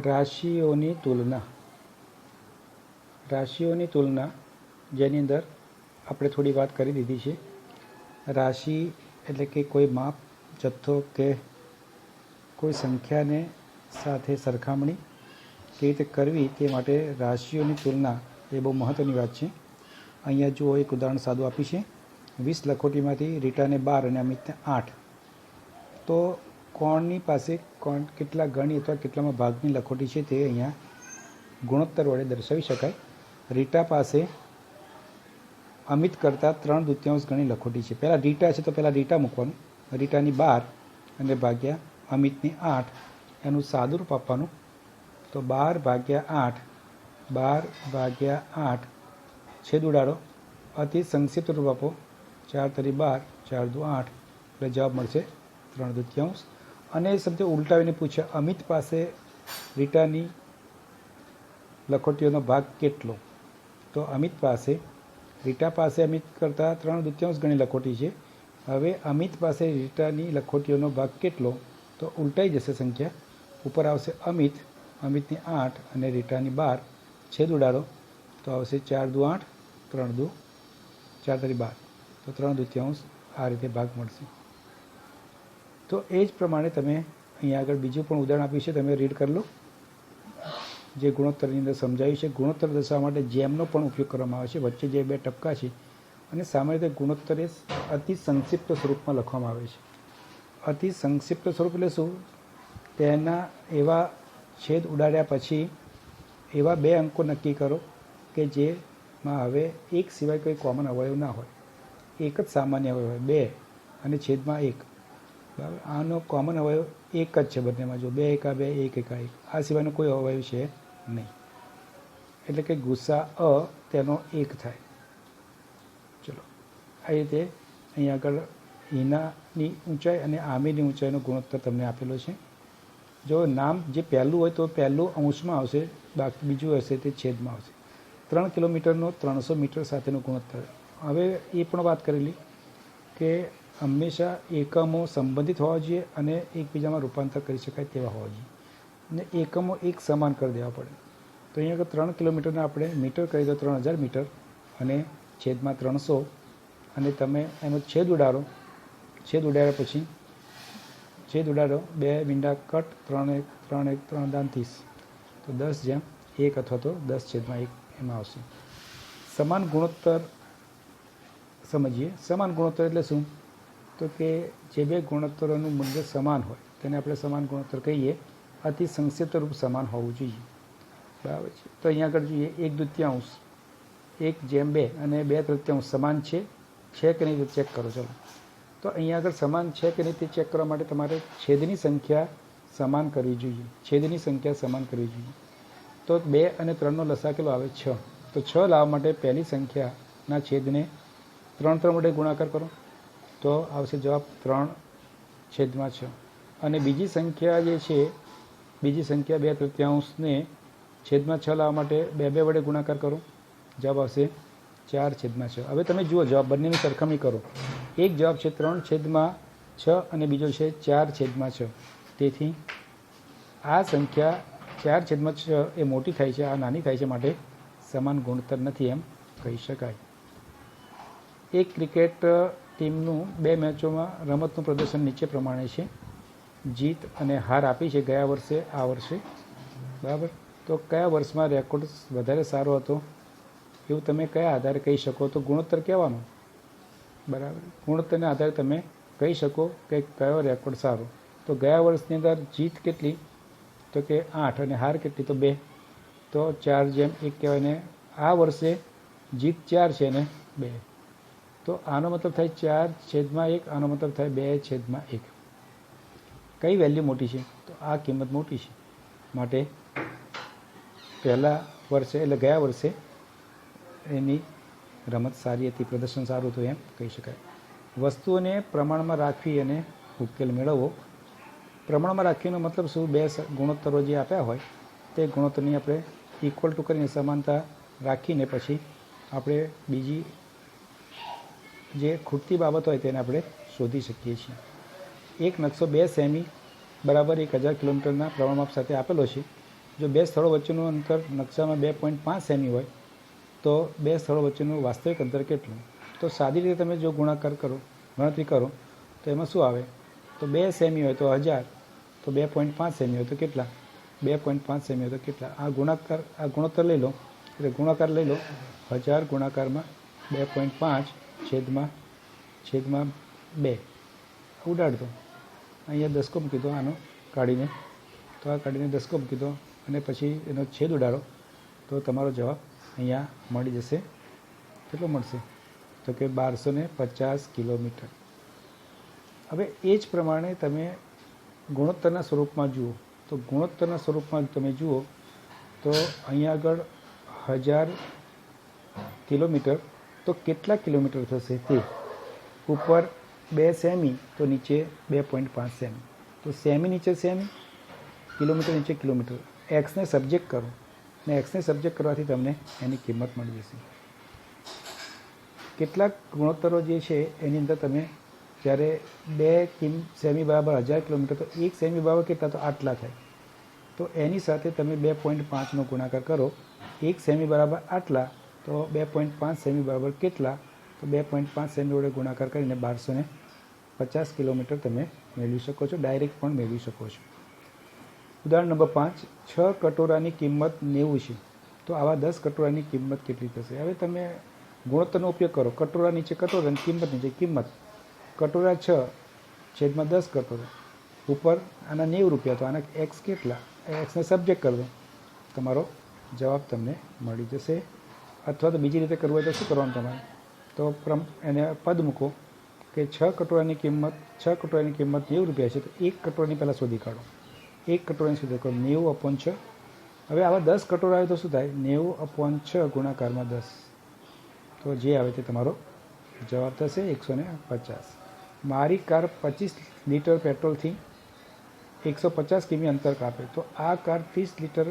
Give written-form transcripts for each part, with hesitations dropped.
રાશિઓની તુલના જેની અંદર આપણે થોડી વાત કરી દીધી છે. રાશિ એટલે કે કોઈ માપ, જથ્થો કે કોઈ સંખ્યાને સાથે સરખામણી કેવી રીતે કરવી તે માટે રાશિઓની તુલના એ બહુ મહત્ત્વની વાત છે. અહીંયા જુઓ, એક ઉદાહરણ સાદું આપ્યું છે. 20 લખોટીમાંથી રીટાને 12 અને અમિતને 8. તો કોણની પાસે કેટલા ગણી અથવા કેટલામાં ભાગની લખોટી છે તે અહીંયા ગુણોત્તર વડે દર્શાવી શકાય. રીટા પાસે અમિત કરતાં 3/2 ગણી લખોટી છે. પહેલાં રીટા છે તો પહેલાં રીટા મૂકવાનું, રીટાની 12 અને ભાગ્યા અમિતની 8, એનું સાદુરૂપ આપવાનું. તો 12/8, 12/8 છેદ ઉડાડો, અતિ સંક્ષિપ્ત રૂપ આપો, 4 તરી 12, 4 દુ 8, એટલે જવાબ મળશે 3/2. અને એ શબ્દ ઉલટાવીને પૂછે, અમિત પાસે રીટાની લખોટીઓનો ભાગ કેટલો? તો રીટા પાસે અમિત કરતાં 3/2 ગણી લખોટી છે. હવે અમિત પાસે રીટાની લખોટીઓનો ભાગ કેટલો? તો ઉલટાઈ જશે સંખ્યા. ઉપર આવશે અમિતની 8 અને રીટાની 12, છેદ ઉડાડો તો આવશે 4 દુ 8, 3 દુ 4 તરી 12, તો 3/2 આ રીતે ભાગ મળશે. તો એ જ પ્રમાણે તમે અહીંયા આગળ બીજું પણ ઉદાહરણ આપ્યું છે, તમે રીડ કરી લો, જે ગુણોત્તરની અંદર સમજાવ્યું છે. ગુણોત્તર દર્શાવવા માટે જેમનો પણ ઉપયોગ કરવામાં આવે છે. વચ્ચે જે 2 ટપકા છે અને સામાન્ય રીતે ગુણોત્તર એ અતિ સંક્ષિપ્ત સ્વરૂપમાં લખવામાં આવે છે. અતિ સંક્ષિપ્ત સ્વરૂપ એટલે શું? તેના એવા છેદ ઉડાડ્યા પછી એવા 2 અંકો નક્કી કરો કે જેમાં હવે એક સિવાય કોઈ કોમન અવયવ ના હોય, એક જ સામાન્ય અવયવ હોય, 2 અને છેદમાં 1. બરાબર, આનો કોમન અવયવ એક જ છે બંનેમાં. જો 2 એકા 2, 1 એકા 1, આ સિવાયનો કોઈ અવયવ છે નહીં. એટલે કે ગુસા અ તેનો 1 થાય. ચલો, આ રીતે અહીંયા આગળ હિનાની ઊંચાઈ અને આમીની ઊંચાઈનો ગુણોત્તર તમને આપેલો છે. જો નામ જે પહેલું હોય તો પહેલું અંશમાં આવશે, બાકી બીજું હશે તે છેદમાં આવશે. 3 કિલોમીટરનો 300 મીટર સાથેનો ગુણોત્તર. હવે એ પણ વાત કરેલી કે હંમેશા એકમો સંબંધિત હોવા જોઈએ અને એકબીજામાં રૂપાંતર કરી શકાય તેવા હોવા જોઈએ, અને એકમો એક સમાન કરી દેવા પડે. તો અહીંયા આગળ 3 કિલોમીટરના આપણે મીટર કરી દો 3000 મીટર અને છેદમાં 300, અને તમે એનો છેદ ઉડાડો. છેદ ઉડાડ્યા પછી છેદ ઉડાડો, 2 મીંડા કટ, 3 1 3 1 3 દાન 30, તો 10/1 અથવા તો 10/1 એમાં આવશે. સમાન ગુણોત્તર સમજીએ. સમાન ગુણોત્તર એટલે શું? તો કે જે 2 ગુણોત્તરોનું મૂલ્ય સમાન હોય તેને આપણે સમાન ગુણોત્તર કહીએ. અતિ સંક્ષિપ્ત રૂપ સમાન હોવું જોઈએ. બરાબર છે. તો અહીંયા આગળ જોઈએ, 1/2, 1/2 અને 2/3 સમાન છે કે નહીં તે ચેક કરો. ચલો, તો અહીંયા આગળ સમાન છે કે નહીં તે ચેક કરવા માટે તમારે છેદની સંખ્યા સમાન કરવી જોઈએ. છેદની સંખ્યા સમાન કરવી જોઈએ. તો 2 અને 3નો લસા કેટલો આવે? 6. તો 6 લાવવા માટે પહેલી સંખ્યાના છેદને 3 વડે ગુણાકાર કરો તો આવશે જવાબ 3/6. અને બીજી સંખ્યા જે છે, બીજી સંખ્યા 2/3ને છેદમાં 6 લાવવા માટે 2 વડે ગુણાકાર કરો, જવાબ આવશે 4/6. હવે તમે જુઓ, જવાબ બંનેની સરખામણી કરો. એક જવાબ છે 3/6 અને બીજો છે 4/6. તેથી આ સંખ્યા 4/6 એ મોટી થાય છે, આ નાની થાય છે, માટે સમાન ગુણોત્તર નથી એમ કહી શકાય. એક ક્રિકેટ ટીમનું 2 મેચોમાં રમતનું પ્રદર્શન નીચે પ્રમાણે છે. જીત અને હાર આપી છે ગયા વર્ષે, આ વર્ષે. બરાબર, તો કયા વર્ષમાં રેકોર્ડ વધારે સારો હતો એવું તમે કયા આધારે કહી શકો? તો ગુણોત્તર કહેવાનો. બરાબર, ગુણોત્તરના આધારે તમે કહી શકો કે કયો રેકોર્ડ સારો. તો ગયા વર્ષની અંદર જીત કેટલી? તો કે 8 અને હાર કેટલી? તો 2. તો 4/1 કહેવાય ને. આ વર્ષે જીત 4 છે ને 2, તો આનો મતલબ થાય 4/1, આનો મતલબ થાય 2/1. કઈ વેલ્યુ મોટી છે? તો આ કિંમત મોટી છે, માટે પહેલા વર્ષે એટલે ગયા વર્ષે એની રમત સારી હતી, પ્રદર્શન સારું હતું એમ કહી શકાય. વસ્તુઓને પ્રમાણમાં રાખવી અને ઉકેલ મેળવવો. પ્રમાણમાં રાખવીનો મતલબ શું? 2 ગુણોત્તરો જે આપ્યા હોય તે ગુણોત્તરની આપણે ઇક્વલ ટુ કરીને સમાનતા રાખીને પછી આપણે બીજી જે ખૂટતી બાબત હોય તેને આપણે શોધી શકીએ છીએ. એક નકશો 2 સેમી બરાબર 1000 કિલોમીટરના પ્રમાણમાપ સાથે આપેલો છે. જો બે સ્થળો વચ્ચેનું અંતર નકશામાં 2.5 સેમી હોય તો બે સ્થળો વચ્ચેનું વાસ્તવિક અંતર કેટલું? તો સાદી રીતે તમે જો ગુણાકાર કરો, ગણતરી કરો તો એમાં શું આવે? તો 2 સેમી હોય તો 1000, તો 2.5 સેમી હોય તો કેટલા? 2.5 સેમી હોય તો કેટલા? આ ગુણોત્તર લઈ લો, એટલે ગુણાકાર લઈ લો, 1000 ગુણાકારમાં 2.5 છેદમાં 2 ઉડાડ દો. અહીંયા દસકો મૂકી દો, આનો કાઢીને, તો આ કાઢીને દસકો મૂકી દો અને પછી એનો છેદ ઉડાડો તો તમારો જવાબ અહીંયા મળી જશે. કેટલો મળશે? તો કે 1250 કિલોમીટર. હવે એ જ પ્રમાણે તમે ગુણોત્તરના સ્વરૂપમાં જુઓ, તો ગુણોત્તરના સ્વરૂપમાં તમે જુઓ તો અહીંયા આગળ 1000 કિલોમીટર તો કેટલા કિલોમીટર થશે? તે ઉપર 2 સેમી તો નીચે 2.5 સેમી, તો સેમી નીચે સેમી, કિલોમીટર નીચે કિલોમીટર. એક્સને સબ્જેક્ટ કરો ને એક્સને સબ્જેક્ટ કરવાથી તમને એની કિંમત મળી જશે. કેટલાક ગુણોત્તરો જે છે એની અંદર તમે જ્યારે 2 સેમી બરાબર 1000 કિલોમીટર, તો 1 સેમી બરાબર કેટલા? તો આટલા થાય. તો એની સાથે તમે 2.5નો ગુણાકાર કરો. 1 સેમી બરાબર આટલા, તો 2.5 સેમી બરાબર કેટલા? તો 2.5 સેમી વડે ગુણાકાર કરીને 1250 કિલોમીટર તમે મેળવી શકો છો. ડાયરેક્ટ પણ મેળવી શકો છો. ઉદાહરણ નંબર 5, 6 કટોરાની કિંમત 90 છે, તો આવા 10 કટોરાની કિંમત કેટલી થશે? હવે તમે ગુણોત્તરનો ઉપયોગ કરો. કટોરા નીચે કટોરા અને કિંમત નીચે કિંમત. કટોરા 6 છેદમાં 10 કટોરા, ઉપર આના 90 રૂપિયા, તો આના એક્સ કેટલા? એક્સને સબ્જેક્ટ કરી દો, તમારો જવાબ તમને મળી જશે. અથવા તો બીજી રીતે કરવું હોય તો શું કરવાનું તમારે? તો એને પદ મૂકો કે 6 કટોરાની કિંમત 90 રૂપિયા છે, તો 1 કટોરાની પહેલાં શોધી કાઢો. 1 કટોરાની શોધી કાઢો, 90/6. હવે આવા 10 કટોરા આવે તો શું થાય? 90/6 ગુણાકારમાં 10, તો જે આવે તે તમારો જવાબ થશે 150. મારી કાર 25 લીટર પેટ્રોલથી 150 કિમી અંતર કાપે, તો આ કાર 30 લીટર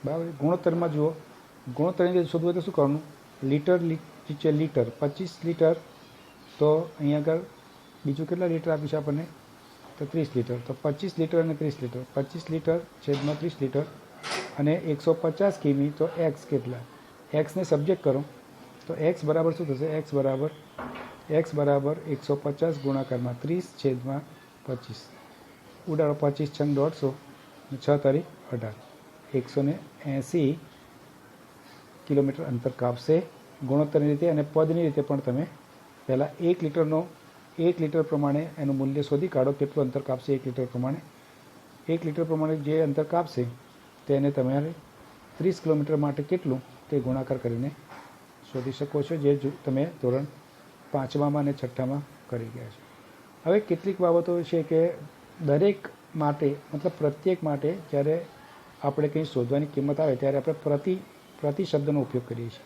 બરાબર. ગુણોત્તરમાં જુઓ, ગુણોત્તરની રીતે શોધવું હોય તો શું કરવાનું? લીટર નીચે લીટર, 25 લીટર, તો અહીંયા આગળ બીજું કેટલા લીટર આપ્યું છે આપણને? તો 30 લીટર. તો 25 લીટર અને 30 લીટર, 25 લીટર છેદમાં 30 લીટર અને 150 કિમી, તો એક્સ કેટલા? એક્સને સબ્જેક્ટ કરો, તો એક્સ બરાબર શું થશે? એક્સ બરાબર 150 ગુણાકારમાં 30 છેદમાં 25. ઉડાડો, 25 છંગ 150 અને 6 તારીખ 18, 180 કિલોમીટર અંતર કાપશે ગુણોત્તરની રીતે. અને પદની રીતે પણ તમે પહેલાં 1 લીટર પ્રમાણે એનું મૂલ્ય શોધી કાઢો, કેટલું અંતર કાપશે 1 લીટર પ્રમાણે. 1 લીટર પ્રમાણે જે અંતર કાપશે તેને તમારે 30 કિલોમીટર માટે કેટલું તે ગુણાકાર કરીને શોધી શકો છો, જે તમે ધોરણ 5માં અને 6માં કરી ગયા છો. હવે કેટલીક બાબતો છે કે દરેક માટે, મતલબ પ્રત્યેક માટે જ્યારે આપણે કંઈ શોધવાની કિંમત આવે ત્યારે આપણે પ્રતિ શબ્દનો ઉપયોગ કરીએ છીએ.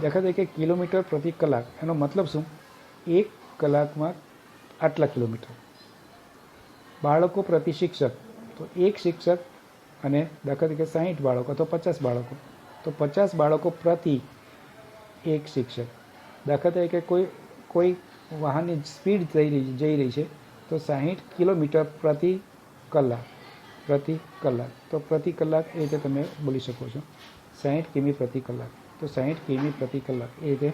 દાખલા તરીકે કિલોમીટર પ્રતિ કલાક, એનો મતલબ શું? 1 કલાકમાં આટલા કિલોમીટર. બાળકો પ્રતિ શિક્ષક, તો 1 શિક્ષક અને દાખલા તરીકે 60 બાળકો અથવા 50 બાળકો, તો 50 બાળકો પ્રતિ 1 શિક્ષક. દાખલા તરીકે કોઈ વાહનની સ્પીડ જઈ રહી છે, તો 60 કિલોમીટર પ્રતિ કલાક, તો પ્રતિ કલાક એ રીતે તમે બોલી શકો છો. 60 કિમી પ્રતિ કલાક, તો 60 કિમી પ્રતિ કલાક એ રીતે.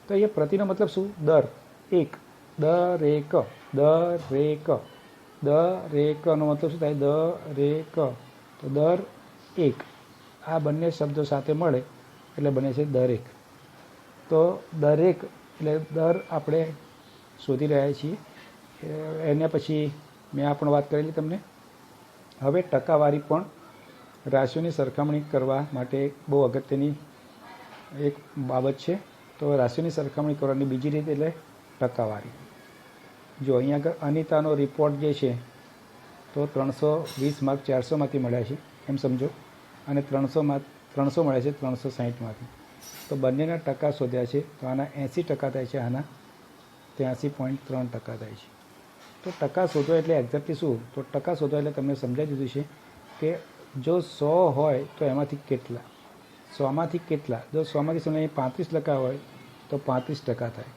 તો અહીંયા પ્રતિનો મતલબ શું? દર. 1 દરેકનો મતલબ શું થાય? દરેક, તો દર 1. આ બંને શબ્દો સાથે મળે એટલે બને છે દરેક. તો દરેક એટલે દર આપણે શોધી રહ્યા છીએ. એને પછી મેં આ પણ વાત કરેલી તમને. હવે ટકાવારી પણ રાશિઓની સરખામણી કરવા માટે બહુ અગત્યની એક બાબત છે. તો રાશિઓની સરખામણી કરવાની બીજી રીત એટલે ટકાવારી. જો અહીંયા આગળ અનિતાનો રિપોર્ટ જે છે તો 320 માર્ક 400માંથી મળ્યા છે એમ સમજો, અને 300 મળ્યા છે 360માંથી. તો બંનેના ટકા શોધ્યા છે, તો આના 80% થાય છે, આના 83.3% થાય છે. તો ટકા શોધો એટલે એક્ઝેક્ટલી શું? તો ટકા શોધો એટલે તમને સમજાવી દીધું છે કે જો 100 હોય તો એમાંથી કેટલા, 100માંથી કેટલા. જો 100માંથી 35 લખ્યા હોય તો 35% થાય.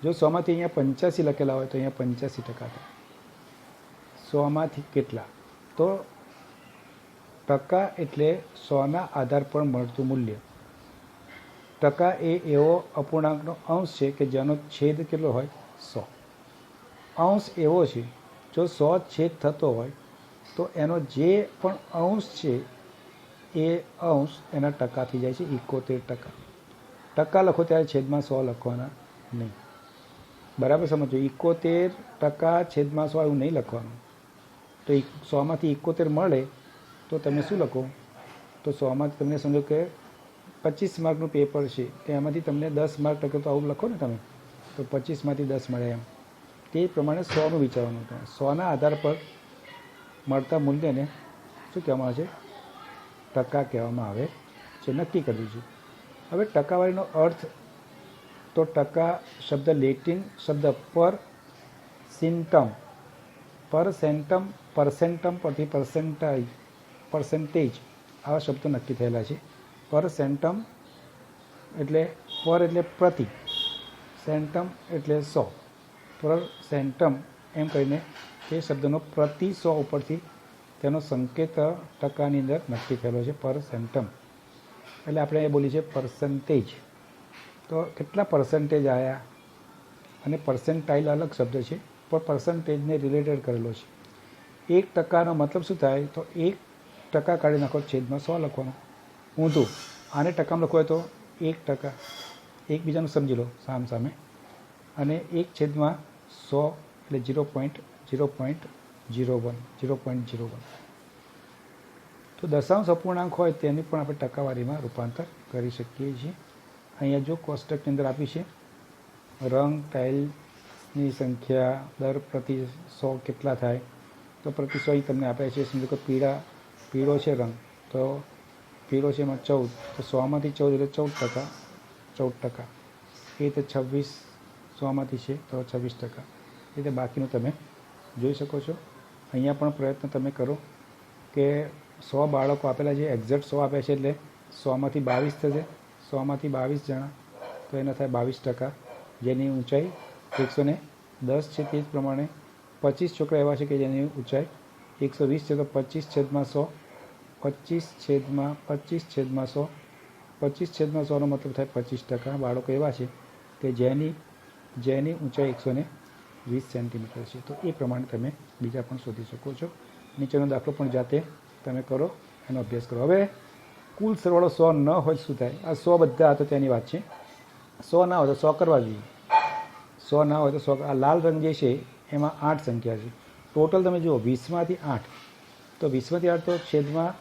જો 100માંથી અહીંયા 85 લખેલા હોય તો અહીંયા 85% થાય. 100માંથી કેટલા, તો ટકા એટલે 100ના આધાર પર મળતું મૂલ્ય. ટકા એ એવો અપૂર્ણાંકનો અંશ છે કે જેનો છેદ કેટલો હોય? 100. અંશ એવો છે, જો 100 છેદ થતો હોય તો એનો જે પણ અંશ છે એ અંશ એના ટકાથી જાય છે. 71%. ટકા લખો ત્યારે છેદમાં 100 લખવાના નહીં. બરાબર સમજો. 71% છેદમાં 100 એવું નહીં લખવાનું. તો 100માંથી 71 મળે તો તમે શું લખો? તો 100માંથી તમને સમજો કે 25 માર્કનું પેપર છે, તો એમાંથી તમને 10 માર્ક ટકે તો આવું લખો ને તમે, તો 25માંથી 10 મળે એમ. તે પ્રમાણે 100નું વિચારવાનું. 100ના આધાર પર મળતા મૂલ્યને શું કહેવામાં આવે છે? ટકા કહેવામાં આવે છે. નક્કી કરી દીધું. હવે ટકાવારીનો અર્થ, તો ટકા શબ્દ લેટિન શબ્દ પર સેન્ટમ પરથી પર્સેન્ટેજ આવા શબ્દો નક્કી થયેલા છે. પર સેન્ટમ એટલે પર એટલે પ્રતિ, સેન્ટમ એટલે 100, પર સેન્ટમ એમ કહીને તે શબ્દનો પ્રતિ 100 ઉપરથી તેનો સંકેત ટકાની અંદર નક્કી થયેલો છે. પર સેન્ટમ એટલે આપણે એ બોલીએ છીએ પર્સન્ટેજ. તો કેટલા પર્સન્ટેજ આવ્યા? અને પર્સન્ટાઇલ અલગ શબ્દ છે, પણ પર્સન્ટેજને રિલેટેડ કરેલો છે. 1%નો મતલબ શું થાય? તો 1% કાઢી નાખો, છેદમાં 100 લખવાનો. ઊંધું આને ટકામાં લખવું હોય તો 1%, એકબીજાનું સમજી લો સામે. અને 1/100 એટલે 0.01. તો દશાંશ અપૂર્ણાંક હોય તેની પણ આપણે ટકાવારીમાં રૂપાંતર કરી શકીએ છીએ. અહીંયા જો કોષ્ટકની અંદર આપી છે રંગ ટાઇલ્સની સંખ્યા દર પ્રતિ 100 કેટલા થાય, તો પ્રતિ 100 તમને આપે છે. સમજો કે પીળો છે રંગ, તો પીળો છે એમાં 14, તો 100માંથી 14 એટલે 14%. એ રીતે 26 100માંથી છે તો 26%. એ રીતે બાકીનું તમે જોઈ શકો છો. અહીંયા પણ પ્રયત્ન તમે કરો કે 100 બાળકો આપેલા છે, એક્ઝેક્ટ 100 આપ્યા છે, એટલે 100માંથી 22 થશે. 100માંથી 22 જણા તો એના થાય 22%. જેની ઊંચાઈ 110 છે, તે જ પ્રમાણે 25 છોકરા એવા છે કે જેની ઊંચાઈ 120 છે, તો 25/100. 25/100 25/100નો મતલબ થાય 25% બાળકો એવા છે કે જેની ઊંચાઈ 120 સેન્ટીમીટર છે. તો એ પ્રમાણે તમે બીજા પણ શોધી શકો છો. નીચેનો દાખલો પણ જાતે તમે કરો, એનો અભ્યાસ કરો. હવે કુલ સરવાળો 100 ન હોય શું થાય? આ 100 બધા હતા તેની વાત છે. 100 ના હોય તો 100 કરવા જોઈએ. 100 ના હોય તો 100. આ લાલ રંગ જે છે એમાં 8 સંખ્યા છે. ટોટલ તમે જુઓ 20માંથી 8, તો 20માંથી 8 તો છેદમાં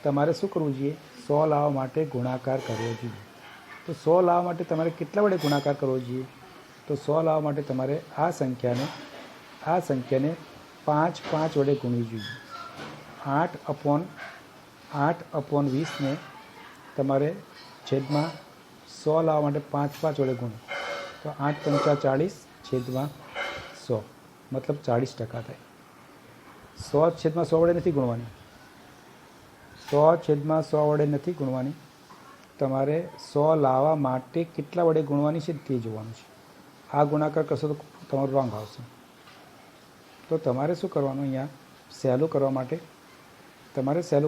તમારે શું કરવું જોઈએ? 100 લાવવા માટે ગુણાકાર કરવો જોઈએ. તો 100 લાવવા માટે તમારે કેટલા વડે ગુણાકાર કરવો જોઈએ? તો 100 લાવવા માટે તમારે આ સંખ્યાને 5 વડે ગુણવી જોઈએ. 8/20ને તમારે છેદમાં 100 લાવવા માટે 5 વડે ગુણો, તો 8×5 = 40/100, મતલબ 40% થાય. 100/100 વડે નથી ગુણવાની. 100/100 વડે નથી ગુણવાની. તમારે 100 લાવવા માટે કેટલા વડે ગુણવાની છે તે જોવાનું છે. આ ગુણાકાર કરશો તો તમારું રોંગ આવશે. તો તમારે શું કરવાનું? અહીંયા સહેલું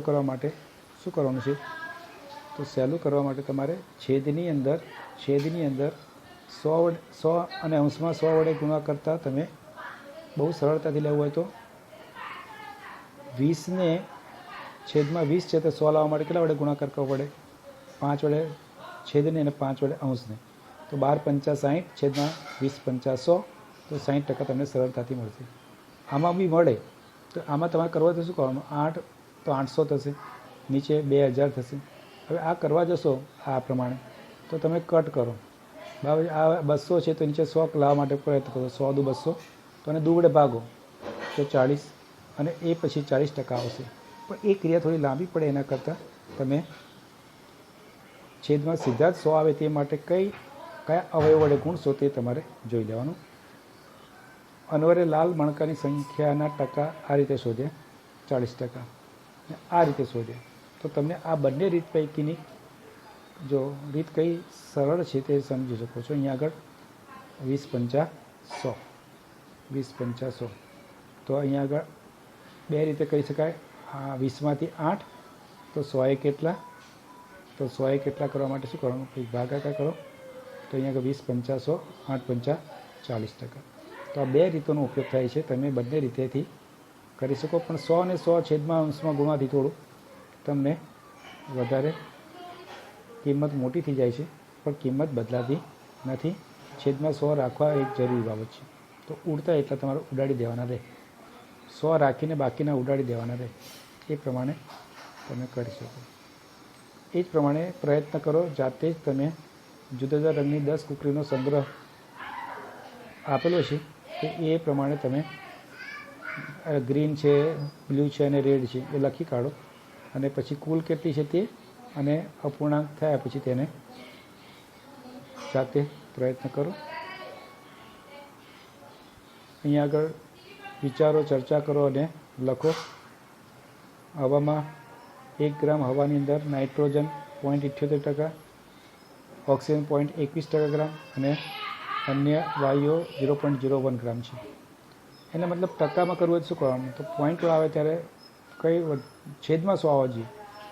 કરવા માટે શું કરવાનું છે? તો સહેલું કરવા માટે તમારે છેદની અંદર 100 અને અંશમાં 100 વડે ગુણા કરતાં તમે બહુ સરળતાથી લેવું હોય તો 20ને છેદમાં 20 છે, તો 100 લાવવા માટે કેટલા વડે ગુણાકાર કરવો પડે? 5 વડે છેદને અને 5 વડે અંશને, તો 12×5 = 60, છેદમાં 20×5 = 100, તો 60% તમને સરળતાથી મળશે. આમાં બી મળે તો આમાં તમારે કરવા તો શું કરવાનું? 8 તો 800 થશે, નીચે 2000 થશે. હવે આ કરવા જશો આ પ્રમાણે તો તમે કટ કરો. બરાબર? આ 200 છે તો નીચે 100 લાવવા માટે પ્રયત્ન કરો. 100 દુ 200, તો અને 2 વડે ભાગો તો 40, અને એ પછી 40% આવશે. પણ એ ક્રિયા થોડી લાંબી પડે, એના કરતાં તમે છેદમાં સીધા જ 100 આવે તે માટે કયા અવયવ વડે ગુણશો તે તમારે જોઈ લેવાનું. અનવરે લાલ મણકાની સંખ્યાના ટકા આ રીતે શોધ્યા, 40%. આ રીતે શોધ્યા. તો તમને આ બંને રીત પૈકીની જો રીત કઈ સરળ છે તે સમજી શકો છો. અહીંયા આગળ 20×100. તો અહીંયા આગળ બે રીતે કહી શકાય. 20માંથી 8 તો 100 કેટલા? તો 100 કેટલા કરવા માટે શું કરવાનું? કંઈક ભાગાકાર કરો. તો અહીંયા આગળ 20 પંચા 100, 8 પંચા 40%. તો આ બે રીતોનો ઉપયોગ થાય છે. તમે બંને રીતેથી કરી શકો, પણ 100 ને 100 છેદમાં અંશમાં ગુણવાથી થોડું તમને વધારે કિંમત મોટી થઈ જાય છે, પણ કિંમત બદલાતી નથી. છેદમાં 100 રાખવા એક જરૂરી બાબત છે. તો ઉડતા એટલા તમારે ઉડાડી દેવાના રહે. 100 રાખીને બાકીના ઉડાડી દેવાના રહે. એ પ્રમાણે તમે કરી શકો. એ જ પ્રમાણે પ્રયત્ન કરો. જાતે જ તમે જુદા જુદા રંગની 10 કુકરીનો સંગ્રહ આપેલો છે, તો એ પ્રમાણે તમે ગ્રીન છે, બ્લુ છે અને રેડ છે એ લખી કાઢો, અને પછી કુલ કેટલી છે તે અને અપૂર્ણાંક થયા પછી તેને જાતે પ્રયત્ન કરો. અહીંયા આગળ વિચારો, ચર્ચા કરો અને લખો. હવામાં 1 ગ્રામ હવાની અંદર નાઇટ્રોજન 0.78%, ઓક્સિજન 0.21% ગ્રામ અને અન્ય વાયુઓ 0.01 ગ્રામ છે. એને મતલબ ટકામાં કરવું હોય તો શું કરવાનું? તો પોઈન્ટ આવે ત્યારે કઈ છેદમાં 100 આવવા જોઈએ.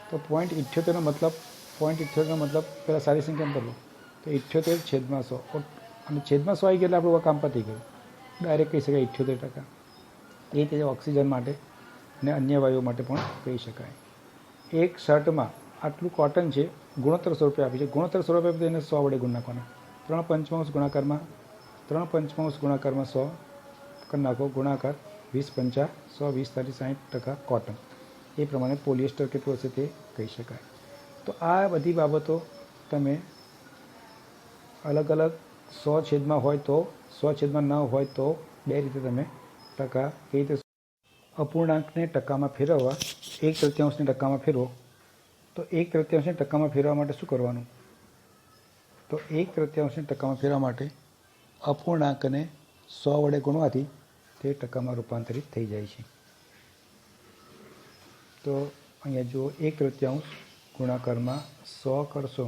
તો 0.78નો મતલબ 0.78નો મતલબ પહેલાં સારી સંખ્યામાં કરવો. તો 78 છેદમાં 100, અને છેદમાં 100 આવી ગયા એટલે આપણું કામ પતી ગયું. ડાયરેક્ટ કહી શકાય 78%. એ રીતે ઓક્સિજન માટે અને અન્ય વાયુઓ માટે પણ કહી શકાય. એક શર્ટમાં આટલું કોટન છે, ગુણોત્તર સ્વરૂપે આપી છે. ગુણોત્તર સ્વરૂપે આપી એને 100 વડે ગુણ નાખવાનો. 3/5 ગુણાકારમાં 100 કરી નાખો, ગુણાકાર 20 પંચા 100, 20 તારી 60% કોટન. એ પ્રમાણે પોલિએસ્ટર કેટલું હશે તે કહી શકાય. તો આ બધી બાબતો તમે અલગ અલગ 100 છેદમાં હોય તો, 100 છેદમાં ન હોય તો બે રીતે તમે ટકા કઈ રીતે. અપૂર્ણાંકને ટકામાં ફેરવવા 1/3 ટકામાં ફેરવો. તો 1/3 ટકામાં ફેરવવા માટે શું કરવાનું? તો 1/3 ટકામાં ફેરવવા માટે અપૂર્ણાંકને 100 વડે ગુણવાથી તે ટકામાં રૂપાંતરિત થઈ જાય છે. તો અહીંયા જો 1/3 ગુણાકારમાં 100 કરશો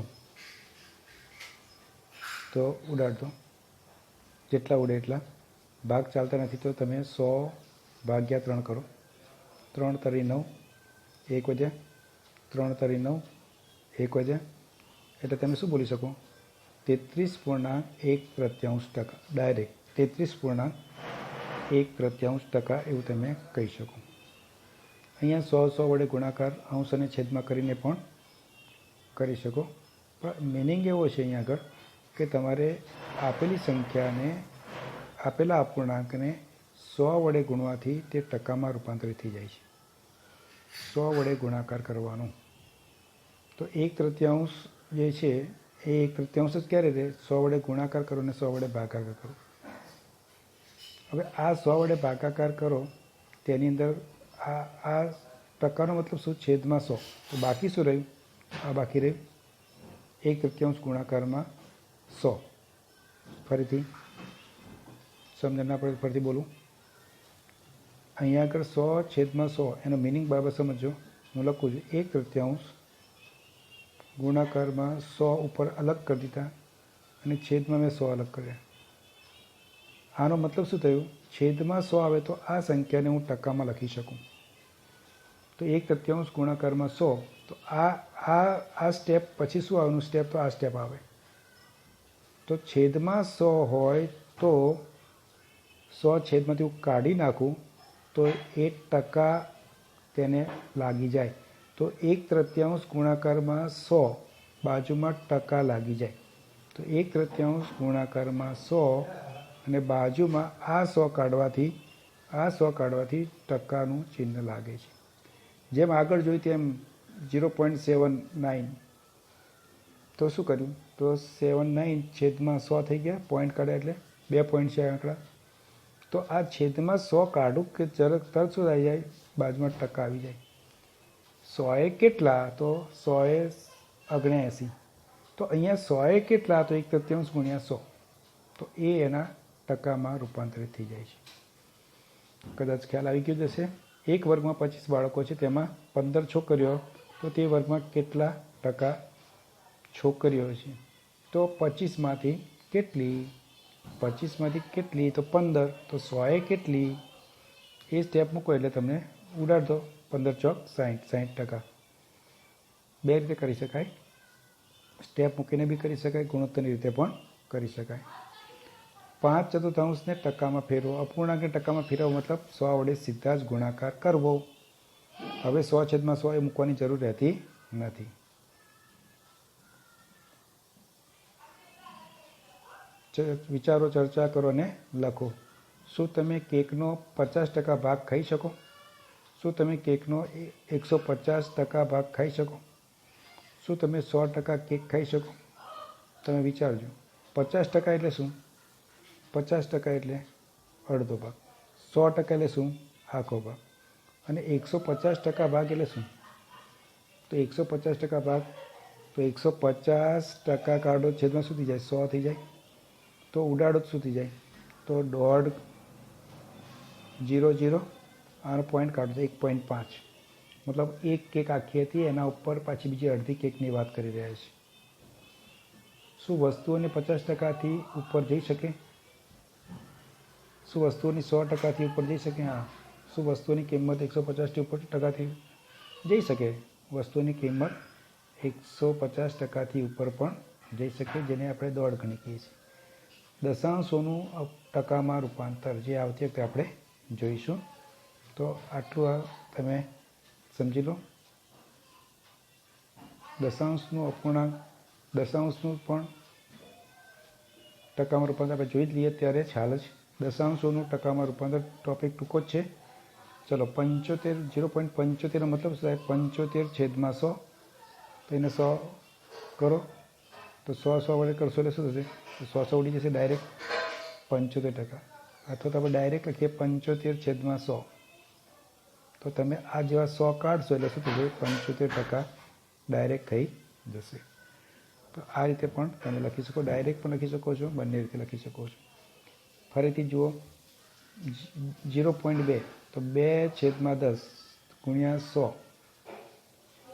તો ઉડાડતો જેટલા ઉડે એટલા. ભાગ ચાલતા નથી તો તમે 100 ભાગ્યા 3 કરો. 3 તરી 9, 1 વધ્યા. 3 તરી 9, 1 વધ્યા. એટલે તમે શું બોલી શકો? 33.1% ડાયરેક્ટ 33.1% એવું તમે કહી શકો. અહીંયા 100 વડે ગુણાકાર અંશ અને છેદમાં કરીને પણ કરી શકો. પણ મિનિંગ એવો છે અહીંયા આગળ કે તમારે આપેલી સંખ્યાને, આપેલા અપૂર્ણાંકને 100 વડે ગુણવાથી તે ટકામાં રૂપાંતરિત થઈ જાય છે. 100 વડે ગુણાકાર કરવાનો. તો 1/3 જે છે એ 1/3 જ ક્યારે રહે? 100 વડે ગુણાકાર કરો અને 100 વડે ભાગાકાર કરો. હવે આ 100 વડે ભાગાકાર કરો તેની અંદર આ ટકાનો મતલબ શું? છેદમાં 100. તો બાકી શું રહ્યું? આ બાકી રહ્યું 1/3 ગુણાકારમાં 100. ફરીથી સમજણ ના પડે ફરીથી બોલું. અહીંયા આગળ 100 છેદમાં 100 એનો મિનિંગ બરાબર સમજો. હું લખું છું 1/3 ગુણાકારમાં 100 ઉપર અલગ કરી દીધા અને છેદમાં મેં 100 અલગ કર્યા. આનો મતલબ શું થયું? છેદમાં 100 આવે તો આ સંખ્યાને હું ટકામાં લખી શકું. તો 1/3 ગુણાકારમાં 100. તો આ સ્ટેપ પછી શું આવવાનું સ્ટેપ? તો આ સ્ટેપ આવે. તો છેદમાં 100 હોય તો 100 છેદમાંથી હું કાઢી નાખું તો 1% તેને લાગી જાય. તો 1/3 ગુણાકારમાં 100 બાજુમાં ટકા લાગી જાય. તો 1/3 ગુણાકારમાં 100 અને બાજુમાં આ 100 કાઢવાથી ટકાનું ચિહ્ન લાગે છે. જેમ આગળ જોઈ તેમ 0.79. તો શું કર્યું? તો 79 છેદમાં 100 થઈ ગયા. પોઈન્ટ કાઢ્યા એટલે 2 પોઈન્ટ છે આંકડા. તો આ છેદમાં 100 કાઢું કે તરત શું થઈ જાય? બાજુમાં ટકા આવી જાય. 100 કેટલા? તો 179. તો અહીંયા 100 કેટલા? તો 1/3 ગુણ્યા 100. તો એ એના ટકામાં રૂપાંતરિત થઈ જાય છે. કદાચ ખ્યાલ આવી ગયો જશે. એક વર્ગમાં 25 બાળકો છે, તેમાં 15 છોકરીઓ. તો તે વર્ગમાં કેટલા ટકા છોકરીઓ છે? તો 25માંથી કેટલી? 25માંથી કેટલી? તો 15. તો 100 કેટલી? એ સ્ટેપ મૂકો એટલે તમને ઉડાડ દો. 15 ચોક 60%. બે રીતે કરી શકાય, સ્ટેપ મૂકીને બી કરી શકાય, ગુણોત્તરની રીતે પણ કરી શકાય. 5/4 ટકામાં ફેરવો. અપૂર્ણાંકને ટકામાં ફેરવવો મતલબ 100 વડે સીધા જ ગુણાકાર કરવો. હવે 100/100 એ મૂકવાની જરૂર રહેતી નથી. વિચારો, ચર્ચા કરો અને લખો. શું તમે કેકનો 50% ભાગ ખાઈ શકો? શું તમે કેકનો 150% ભાગ ખાઈ શકો? શું તમે 100% કેક ખાઈ શકો? તમે વિચારજો. 50% એટલે શું? 50% એટલે અડધો ભાગ. 100% એટલે શું? આખો ભાગ. અને 150% ભાગ એટલે શું? તો 150% ભાગ, તો 150% કાઢો, છેદમાં શું થઈ જાય? 100 થઈ જાય. તો ઉડાડો શું થઈ જાય? તો 0.00, આનો પોઈન્ટ કાઢો તો 1.5. મતલબ એક કેક આખી હતી, એના ઉપર પાછી બીજી અડધી કેકની વાત કરી રહ્યા છે. શું વસ્તુઓને 50%થી ઉપર જઈ શકે? શું વસ્તુઓની 100%થી ઉપર જઈ શકે? હા. શું વસ્તુઓની કિંમત 150% ઉપર ટકાથી જઈ શકે? વસ્તુઓની કિંમત 150%થી ઉપર પણ જઈ શકે, જેને આપણે દોઢ ગણી કહીએ છીએ. દશાંશોનું ટકામાં રૂપાંતર જે આવતી વખતે આપણે જોઈશું. તો આટલું તમે સમજી લો. દશાંશનું અપૂર્ણાંક, દશાંશનું પણ ટકામાં રૂપાંતર આપણે જોઈ જ લઈએ ત્યારે ખ્યાલ જ. દશાંશોનું ટકામાં રૂપાંતર ટોપિક ટૂંકો જ છે. ચલો 0.75નો મતલબ શું થાય? 75/100. તો એને 100 કરો તો 100 વડે કરશો એટલે શું થશે? તો 100 ઉડી જશે ડાયરેક્ટ 75%. અથવા તો આપણે ડાયરેક્ટ લખીએ 75/100. તો તમે આ જેવા 100 કાઢશો એટલે શું થશે? 75% ડાયરેક્ટ થઈ જશે. તો આ રીતે પણ તમે લખી શકો, ડાયરેક્ટ પણ લખી શકો છો, બંને રીતે લખી શકો છો. ફરીથી જુઓ, 0.2 તો 2/10 ગુણ્યા 100.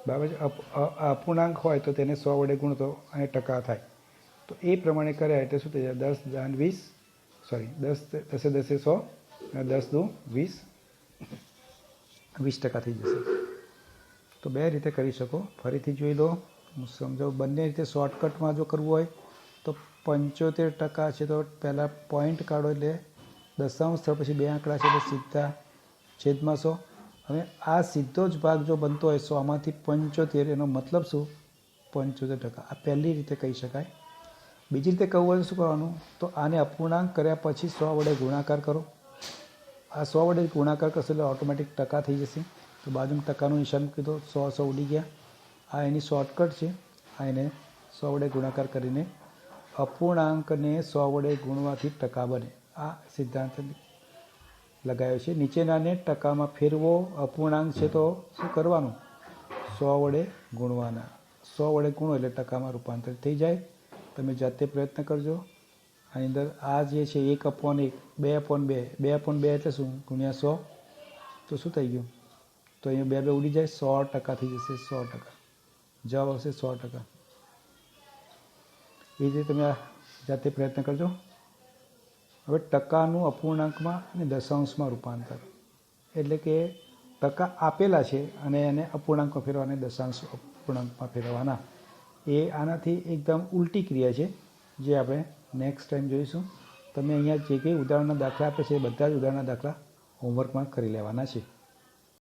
બરાબર છે. અપૂર્ણાંક હોય તો તેને 100 વડે ગુણતો અને ટકા થાય. તો એ પ્રમાણે કર્યા એટલે શું થઈ જાય? 10 10 100 અને 10 દુ 20, 20% થઈ જશે. તો બે રીતે કરી શકો. ફરીથી જોઈ લો, હું સમજાવું. બંને રીતે શોર્ટકટમાં જો કરવું હોય તો 75% છે તો પહેલાં પોઈન્ટ કાઢો એટલે દશાંશ સ્થળ પછી બે આંકડા છે એટલે સીધા છેદમાં 100. હવે આ સીધો જ ભાગ જો બનતો હોય 100માંથી 75, એનો મતલબ શું? 75%. આ પહેલી રીતે કહી શકાય. બીજી રીતે કહું હોય તો શું કરવાનું? તો આને અપૂર્ણાંક કર્યા પછી 100 વડે ગુણાકાર કરો. આ 100 વડે ગુણાકાર કરશો એટલે ઓટોમેટિક ટકા થઈ જશે. તો બાજુમાં ટકાનું નિશાન મૂકી દો. 100 ઉડી ગયા. આ એની શોર્ટકટ છે. આ એને 100 વડે ગુણાકાર કરીને અપૂર્ણાંકને 100 વડે ગુણવાથી ટકા બને. આ સિદ્ધાંત લગાવ્યો છે. નીચેનાને ટકામાં ફેરવો. અપૂર્ણાંક છે તો શું કરવાનું? 100 વડે ગુણવાના. 100 વડે ગુણો એટલે ટકામાં રૂપાંતરિત થઈ જાય. તમે જાતે પ્રયત્ન કરજો. આની અંદર આ જે છે 1/1, 2/2, 2/2 એટલે શું? ગુણ્યા 100. તો શું થઈ ગયું? તો અહીંયા 2 ઉડી જાય, 100% થઈ જશે. 100%. જવાબ આવશે 100%. એ રીતે તમે આ જાતે પ્રયત્ન કરજો. હવે ટકાનું અપૂર્ણાંકમાં અને દશાંશમાં રૂપાંતર એટલે કે ટકા આપેલા છે અને એને અપૂર્ણાંકમાં ફેરવાના, દશાંશ અપૂર્ણાંકમાં ફેરવવાના. એ આનાથી એકદમ ઉલટી ક્રિયા છે, જે આપણે નેક્સ્ટ ટાઈમ જોઈશું. તમે અહીંયા જે કંઈ ઉદાહરણના દાખલા આપે છે એ બધા જ ઉદાહરણના દાખલા હોમવર્કમાં કરી લેવાના છે.